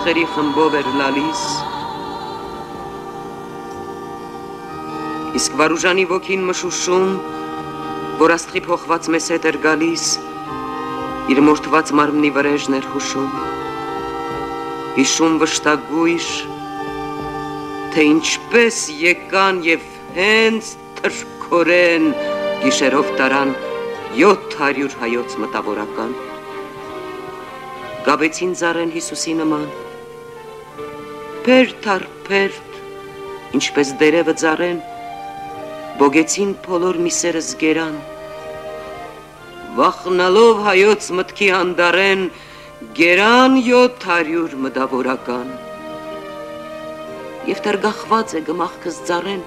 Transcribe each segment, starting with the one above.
աշխերի խմբով էր լալիս, իսկ Վարուժանի ոգին մշուշում, որ աստղի փոխված մեզ հետ էր գալիս, իր մորթված մարմնի վրեժն էր հուշում, հիշում վշտագույժ, թե ինչպես եկան և հենց թրքորեն գիշերով տարան 700 հայոց մտավորական, գաբեցին ծառեն Հիսուսի նման, պերտ առ պերտ, ինչպես դերևը ծառեն, բոգեցին փոլոր միսերը զգերան, վախնալով հայոց մտքի հանդարեն, գերան 700 մտավորական, և տերգախված է գմախքս ծառեն,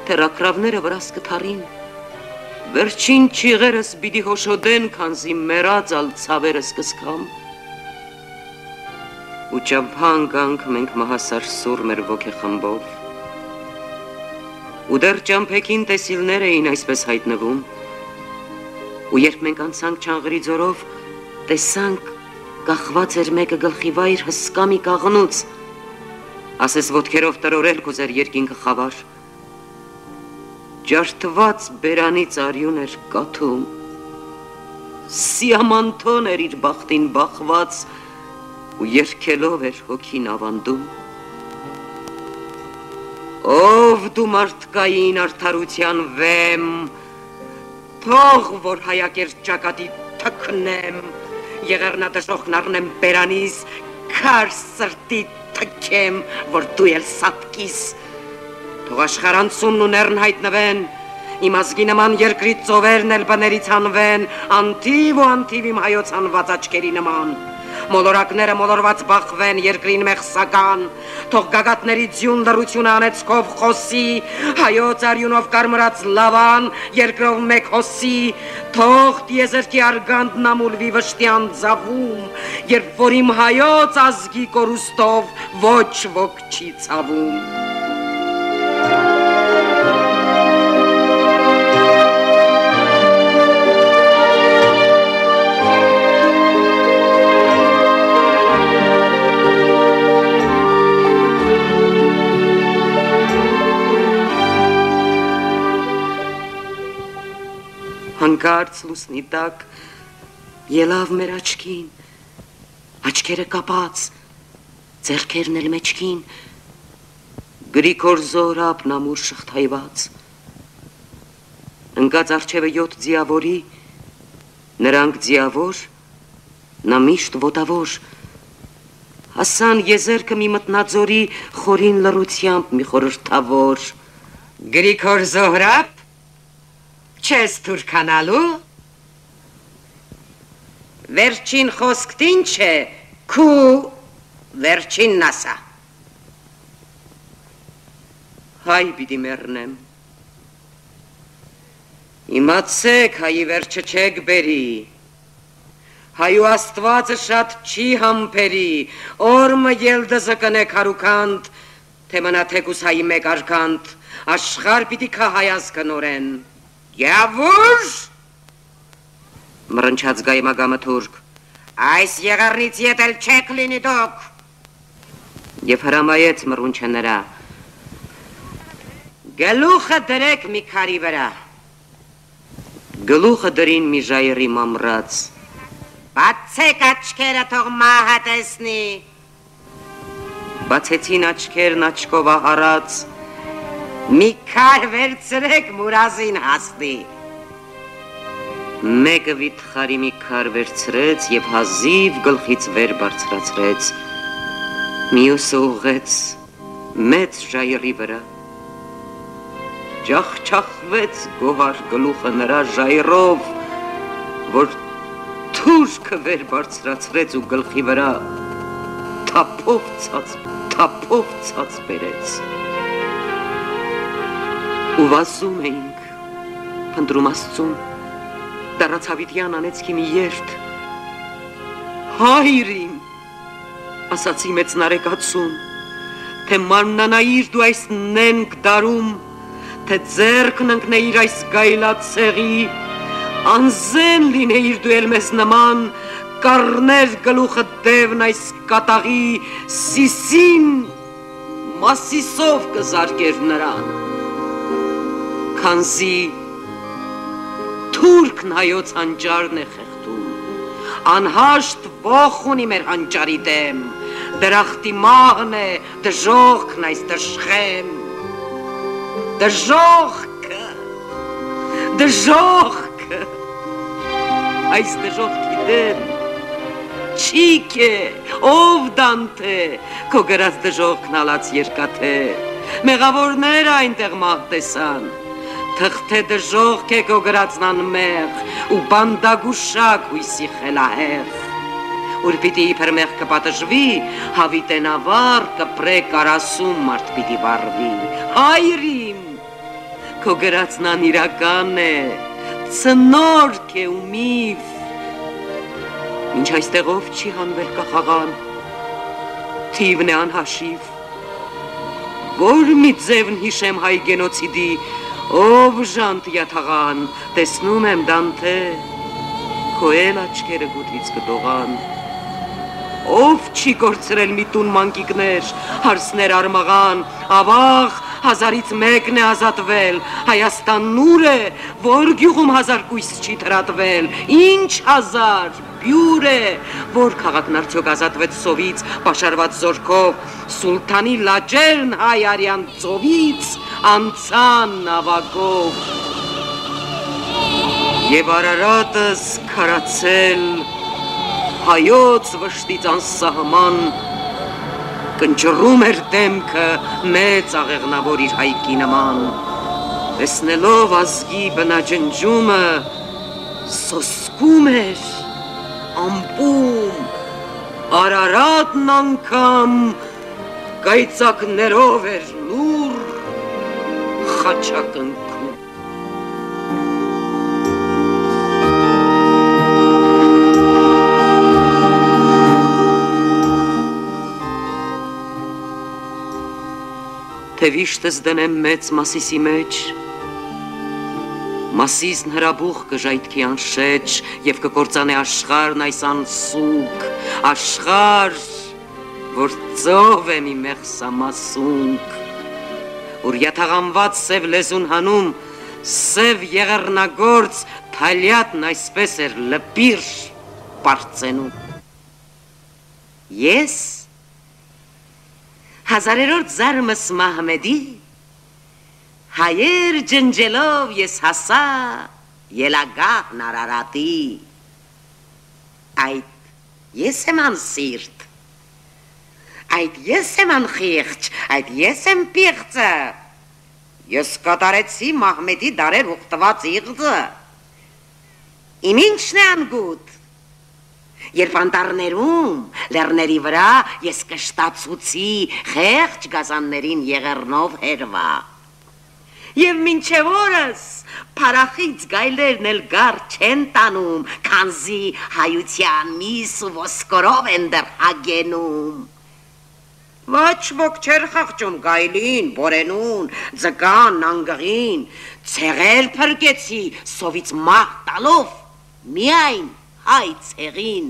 թերակրավները վրաս կթարին, վերջին չիղերս բիդի հոշոդեն, քանզի մերած ալ ցավերս կսկամ, ու ճամփան գանք մենք մահասար սուր մեր ոգե խմբով, ու դեռ ճամփեքին տեսիլներ էին այսպես հայտնվում, ու երբ մենք անցանք չանղրի ձորով, տեսանք կախված էր մեկը գլխի վայր հսկա մի կաղնուց, ասես ոտքերով տրորել կուզեր երկինքը խավար, ջարդված բերանից արյուն էր կաթում, սիամանթոն էր իր բախտին բախված ու երկելով էր հոգին ավանդում, ով դու մարդկային արդարության վեմ, թող որ հայակեր ճակատի թքնեմ, եղեռնատշոխն առնեմ բերանիս, քար սրտի թքեմ, որ դու էլ սատկիս, թող աշխարանցումն ու ներն հայտնվեն, իմ ազգի նման երկրի ծովերն էլ բներից հանվեն, անթիվ ու անթիվ իմ հայոց հանված աչքերի նման, մոլորակները մոլորված բախվեն երկրին մեղսական, թող գագաթների ձյուն լռությունը անեծքով խոսի, հայոց արյունով կարմրած լավան, երկրով մեկ հոսի, թող տիեզերքի արգանդն ամուլվի վշտյան ձավում, երբ որ իմ հայոց ազգի կորուստով ոչ ոք չի ցավում։ Հանկարծ լուսնի տակ ելավ մեր աչքին, աչքերը կապած, ձեռքերն էլ մեջքին, Գրիգոր Զոհրաբն ամուր շղթայված, ընկած առջևը 7 ձիավորի, նրանք ձիավոր, նա միշտ ոտավոր, հասան եզերքը մի մտնաձորի խորին լռությամբ մի խորհրդավոր, Գրիգոր Զոհրաբ, չես թուրքանալու, վերջին խոսքդ ինչ է, քու վերջինն ասա, հայ պիտի մեռնեմ, իմացեք հայի վերջը չեք բերի, հայու աստվածը շատ չի համբերի, օրմը ելդզը կնեք հարուքանդ, թե մնաթեկուս հայի մեկ արկանդ, աշխար պիտի կա հայազ կնորեն, Եվուր, մռնչաց գայմագամը թուրք, այս եղարնից ետել չեք լինի դոք, և հրամայեց մռունչը նրա, գլուխը դրեք մի քարի վրա, գլուխը դրին մի ժայռի մամրած, բացեք աչքերը թող մահը տեսնի, բացեցին աչքերն աչքով ահարած, մի քար վերցրեք մուրազին հասնի, մեկը վիթխարի մի քար վերցրեց և հազիվ գլխից վեր բարձրացրեց, մյուսը ուղղեց մեծ ժայռի վրա, ջախջախվեց գոհար գլուխը նրա ժայռով, որ թուրքը վեր բարձրացրեց ու գլխի վրա թափով ցած բերեց, ու վազում էինք, փնտրում Աստծուն, դառացավիտյան անեծքի մի երթ, հայրիմ, ասացի մեծ նարեկացուն, թե մարմնանայիր դու այս նենգ դարում, թե ձեռքն ընկնեիր այս գայլացեղի, անզեն լինեիր դու էլ մեզ նման, կառներ գլուխը որտևն այս կատաղի սիսին մասիսով կզարկեր նրան, քանզի թուրքն հայոց հանճարն է խեղդում, անհաշտ ոխ ունի մեր հանճարի դեմ, դրախտի մաղն է, դժողքն այս դժխեմ, դժողքը, դժողքը, այս դժողքի դեմ, չիք է, ով դանթե, քո գրած դժողքն ալած երկաթե, մեղավորները այնտեղ մահ տեսան, թղթե դժողք է քո գրածն անմեղ, ու բանդագուշակ հույսի խելահեղ, ուր պիտի իբր մեղ կպատժվի, հավիտենավար կպրե կարասում մարդ պիտի վարվի, հայրիմ, քո գրածն անիրական է, ծնորք է ու միվ, ինչ այստեղով չի հանվել կախաղան, թիվն է անհաշիվ, որ մի ձևն հիշեմ հայ գենոցիդի, ով ժանտ յաթաղան, տեսնում եմ դանթե, քո էլ աչքերը գութից կդողան, ով չի կորցրել մի տուն մանկիկներ, հարսներ արմաղան, ավաղ, 1001-ն է ազատվել, Հայաստանն ուր է, որ գյուղում 1000 կույս չի թրատվել, ինչ 1000, բյուր է, որ քաղաքն արդյոք ազատվեց սովից, պաշարված զորքով, սուլթանի լաջերն հայ արյան ծովից, անցան նավակով, և Արարատս քարացել, հայոց վշտից անսահման, կնճռում էր դեմքը մեծ աղեղնավոր իր հայկի նման, տեսնելով ազգի բնաջնջումը, սոսկում էր, ամպում, Արարատն անգամ կայծակներով էր լուր, խաչակնքում։ Թե վիշտս դնեմ մեծ Մասիսի մեջ, Մասիսն հրաբուխ կժայթքի անշեջ և կկործան է աշխարն այս անսուկ, աշխար, որ ծով է մի մեղսամասունք, ուր յաթաղանված սև լեզուն հանում, սև եղեռնագործ թալյատն այսպես էր լպիրշ պարծենում։ Ես հազարերորդ զարմս Մահմեդի, հայեր ջնջելով ես հասա ելագահն Արարատի, այդ ես եմ անսիրտ, այդ ես եմ անխիղճ, այդ ես եմ պիղծը, ես կատարեցի Մահմեդի դարեր ուղտված իղձը, իմ ինչն է անգուտ, երբ անտառներում, լեռների վրա ես կշտացուցի խեղճ գազաններին եղեռնով հերվա, և մինչև օրս փարախից գայլերն էլ գար չեն տանում, քանզի հայության միս ու ոսկորով են դեռ հագենում։ Ոչ ոք չեր խղճում գայլին, բորենուն, ձկան, նանգղին, ցեղել փրկեցի սովից մահ տալով, միայն հայ ցեղին։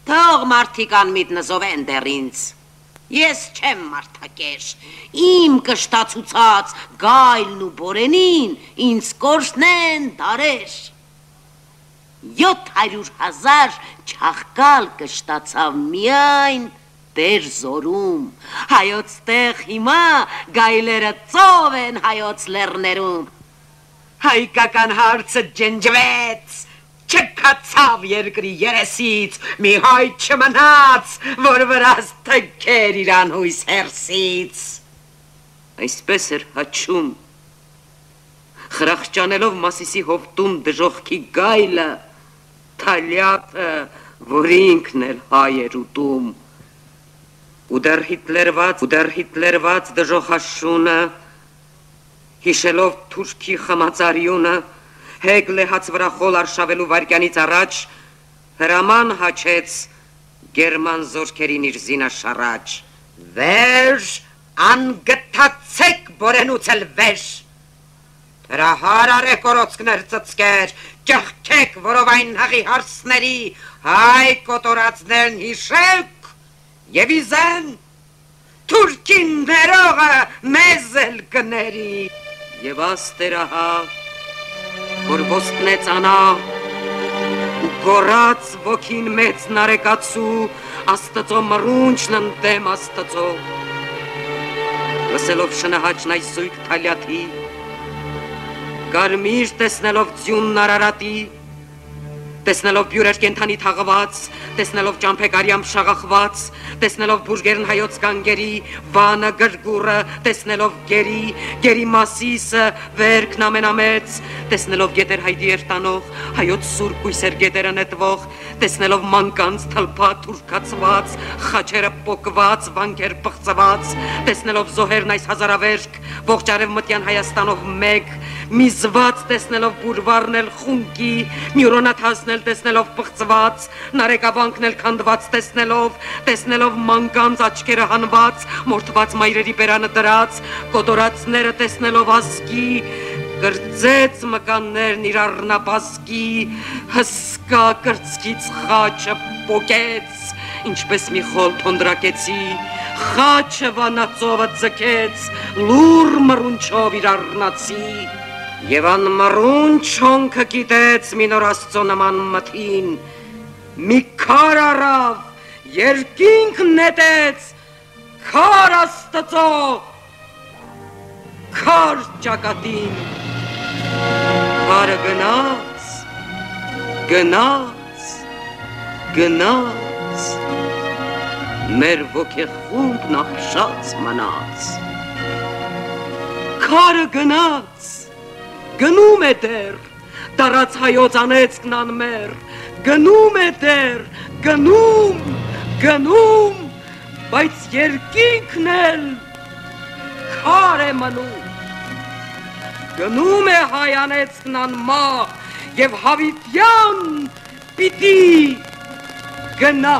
Թող մարդիկ անմիտ նզովեն դեռ ինձ, ես չեմ մարդակեր, իմ կշտացուցած գայլն ու բորենին ինձ կորշնեն դարեր։ 700,000 չաղկալ կշտացավ միայն դեր զորում, հայոց տեղ հիմա գայլերը ծով են հայոց լեռներում, հայկական հարցը ջնջվեց, չկացավ երկրի երեսից, մի հայ չմնաց, որ վրաս թքեր իր անհույս հերսից։ Այսպես էր հաչում, խրախճանելով Մասիսի հովտում դժողքի գայլը, թալյատը, որ ինքն էլ հայ էր ուտում, ու դեռ հիտլերված դժոխաշունը, հիշելով թուրքի խմածարյունը, հեգ լեհաց վրա խոլ արշավելու վարկյանից առաջ, հրաման հաչեց գերման զորքերին իր զինաշարաջ, վեր անգթացեք բորենուց էլ վեր, Հրահար արեք օրոցքներ ծծկեր, ճղկեք որովայն հաղի հարսների, հայ կոտորածներն հիշեք և իզեն, թուրքին ներողը մեզ էլ կների։ Եվ աստերահա, որ ոստնեց անա, ու գորած ոգին մեծ նարեկացու, աստծո մռունչն ընդեմ աստծո, լսելով շնահաճն այս զույգ թալյաթի, Կարմիր տեսնելով ձյունն Արարատի, տեսնելով բյուրեր կենթանի թաղված, տեսնելով ճամփեգարյամ շաղախված, տեսնելով բուժգերն հայոց գանգերի, վանը գրգուրը, տեսնելով գերի մասիսը, վերքն ամենամեծ, տեսնելով գետեր հայդի երտանող, հայոց սուր կույսեր գետերը նետվող, տեսնելով մանկանց թլփատ թուրքացված, խաչերը պոկված, վանքեր պղծված, տեսնելով զոհերն այս հազարավերք, ողջ արևմտյան Հայաստանով մեկ, միզված տեսնելով բուրվարն էլ խունկի, մյուրոնաթազն էլ տեսնելով պղծված, նարեկավանքն էլ քանդված տեսնելով մանկանց աչքերը հանված, մորթված մայրերի բերանը դրած, կոտորածները տեսնելով ասկի, կրծեց մկաններն իր առնապասկի, հսկա կրծքից խաչը պոկեց, ինչպես մի խոլ թոնդրակեցի, խաչը վանածովը ձգեց, լուր մռունչով իր առնացի, Եվ անմռուն չոնքը գիտեց մի նոր աստծո նման մթին, մի քար առավ, երկինք նետեց, քար աստծո, քար ճակատին, քարը գնաց, մեր ոգեխումբն ապշած մնաց, քարը գնում է դեր, դարած հայոց անեծքն անմեր, գնում է դեր, գնում, բայց երկինքն էլ քար է մնում, գնում է հայ անեծքն անմահ և հավիտյան պիտի գնա։